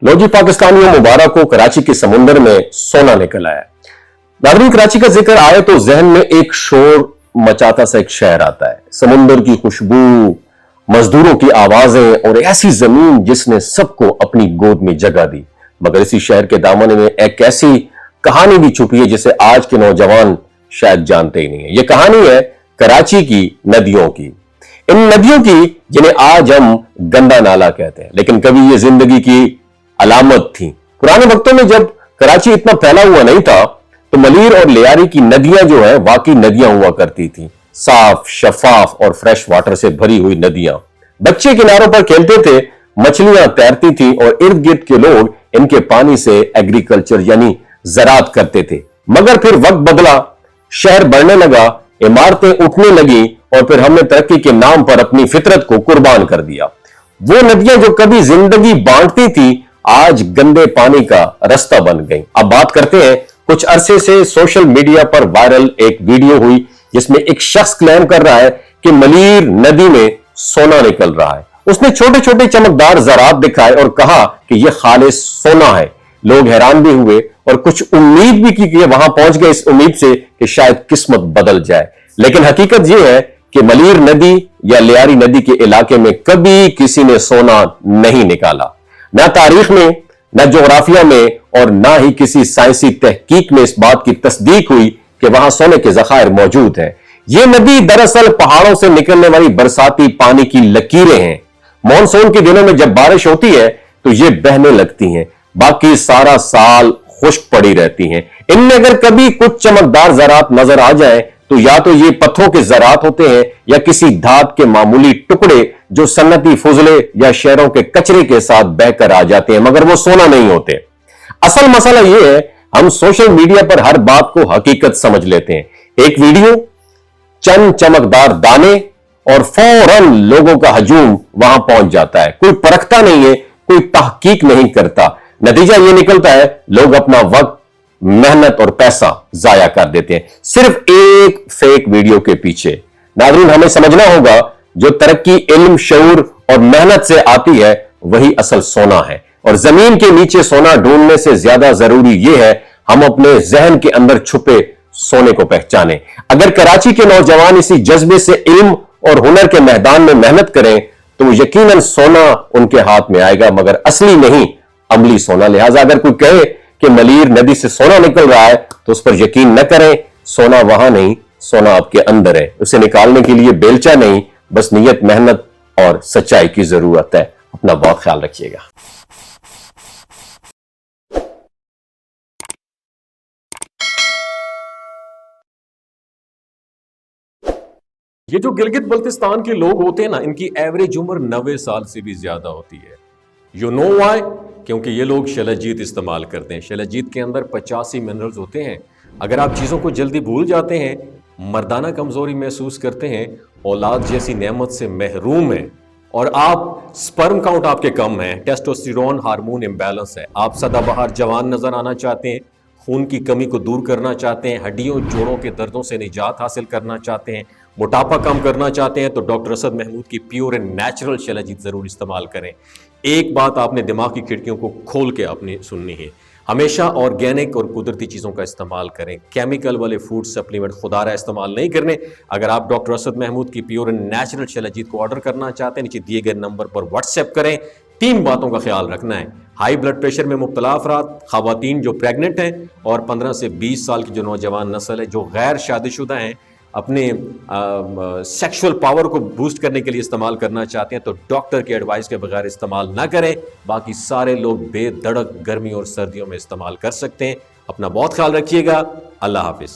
लो जी पाकिस्तानियों मुबारक को कराची के समुंदर में सोना निकल आया। नाज़रीन, कराची का जिक्र आए तो जहन में एक शोर मचाता सा एक शहर आता है। समुंदर की खुशबू, मजदूरों की आवाजें और ऐसी जमीन जिसने सबको अपनी गोद में जगह दी। मगर इसी शहर के दामन में एक ऐसी कहानी भी छुपी है जिसे आज के नौजवान शायद जानते ही नहीं है। यह कहानी है कराची की नदियों की। इन नदियों की जिन्हें आज हम गंदा नाला कहते हैं, लेकिन कभी ये जिंदगी की अलामत थी। पुराने वक्तों में जब कराची इतना फैला हुआ नहीं था तो मलीर और लियारी की नदियां जो है वाकई नदियां हुआ करती थी। साफ, शफाफ और फ्रेश वाटर से भरी हुई नदियां। बच्चे किनारों पर खेलते थे, मछलियां तैरती थी और इर्द गिर्द के लोग इनके पानी से एग्रीकल्चर यानी ज़राअत करते थे। मगर फिर वक्त बदला, शहर बढ़ने लगा, इमारतें उठने लगी और फिर हमने तरक्की के नाम पर अपनी फितरत को कुर्बान कर दिया। वो नदियां जो कभी जिंदगी बांटती थी आज गंदे पानी का रास्ता बन गई। अब बात करते हैं, कुछ अरसे से सोशल मीडिया पर वायरल एक वीडियो हुई जिसमें एक शख्स क्लेम कर रहा है कि मलीर नदी में सोना निकल रहा है। उसने छोटे छोटे चमकदार ज़रात दिखाए और कहा कि यह खालिस सोना है। लोग हैरान भी हुए और कुछ उम्मीद भी की कि वहां पहुंच गए इस उम्मीद से कि शायद किस्मत बदल जाए। लेकिन हकीकत यह है कि मलीर नदी या लियारी नदी के इलाके में कभी किसी ने सोना नहीं निकाला। न तारीख में, न जोग्राफिया में और न ही किसी साइंसी तहकीक में इस बात की तस्दीक हुई कि वहां सोने के ज़खायर मौजूद हैं। ये नदी दरअसल पहाड़ों से निकलने वाली बरसाती पानी की लकीरें हैं। मॉनसून के दिनों में जब बारिश होती है तो ये बहने लगती हैं, बाकी सारा साल खुश्क पड़ी रहती हैं। इनमें अगर कभी कुछ चमकदार ज़रात नजर आ जाए तो या तो ये पत्थरों के ज़रात होते हैं या किसी धात के मामूली टुकड़े जो सन्नती फुजले या शहरों के कचरे के साथ बहकर आ जाते हैं, मगर वो सोना नहीं होते। असल मसला यह है, हम सोशल मीडिया पर हर बात को हकीकत समझ लेते हैं। एक वीडियो, चंद चमकदार दाने और फौरन लोगों का हजूम वहां पहुंच जाता है। कोई परखता नहीं है, कोई तहकीक नहीं करता। नतीजा यह निकलता है, लोग अपना वक्त, मेहनत और पैसा जाया कर देते हैं सिर्फ एक फेक वीडियो के पीछे। नाज़रीन, हमें समझना होगा, जो तरक्की इल्म, शऊर और मेहनत से आती है वही असल सोना है। और जमीन के नीचे सोना ढूंढने से ज्यादा जरूरी यह है हम अपने जहन के अंदर छुपे सोने को पहचानें। अगर कराची के नौजवान इसी जज्बे से इल्म और हुनर के मैदान में मेहनत करें तो यकीनन सोना उनके हाथ में आएगा, मगर असली नहीं, अमली सोना। लिहाजा अगर कोई कहे कि मलीर नदी से सोना निकल रहा है तो उस पर यकीन न करें। सोना वहां नहीं, सोना आपके अंदर है। उसे निकालने के लिए बेलचा नहीं, बस नियत, मेहनत और सच्चाई की जरूरत है। अपना बहुत ख्याल रखिएगा। ये जो गिलगित बल्तिस्तान के लोग होते हैं ना, इनकी एवरेज उम्र 90 साल से भी ज्यादा होती है। You know why? क्योंकि ये लोग शलजीत इस्तेमाल करते हैं। शलजीत के अंदर 85 मिनरल्स होते हैं। अगर आप चीज़ों को जल्दी भूल जाते हैं, मर्दाना कमज़ोरी महसूस करते हैं, औलाद जैसी नेमत से महरूम हैं और आप स्पर्म काउंट आपके कम है, टेस्टोस्टेरोन हार्मोन इम्बैलेंस है, आप सदाबहार जवान नज़र आना चाहते हैं, खून की कमी को दूर करना चाहते हैं, हड्डियों जोड़ों के दर्दों से निजात हासिल करना चाहते हैं, मोटापा कम करना चाहते हैं, तो डॉक्टर असद महमूद की प्योर एंड नेचुरल शलजीत ज़रूर इस्तेमाल करें। एक बात आपने दिमाग की खिड़कियों को खोल के आपने सुननी है, हमेशा ऑर्गेनिक और कुदरती चीज़ों का इस्तेमाल करें। केमिकल वाले फूड सप्लीमेंट खुदारा इस्तेमाल नहीं करने। अगर आप डॉक्टर असद महमूद की प्योर एंड नेचुरल शलजीत को ऑर्डर करना चाहते हैं, नीचे दिए गए नंबर पर व्हाट्सएप करें। 3 बातों का ख्याल रखना है, हाई ब्लड प्रेशर में मुब्तला अफराद, खवातीन जो प्रेग्नेंट हैं और 15 से 20 साल की जो नौजवान नस्ल है जो गैर शादीशुदा हैं, अपने सेक्सुअल पावर को बूस्ट करने के लिए इस्तेमाल करना चाहते हैं तो डॉक्टर की एडवाइस के बगैर इस्तेमाल ना करें। बाकी सारे लोग बेधड़क गर्मी और सर्दियों में इस्तेमाल कर सकते हैं। अपना बहुत ख्याल रखिएगा। अल्लाह हाफिज।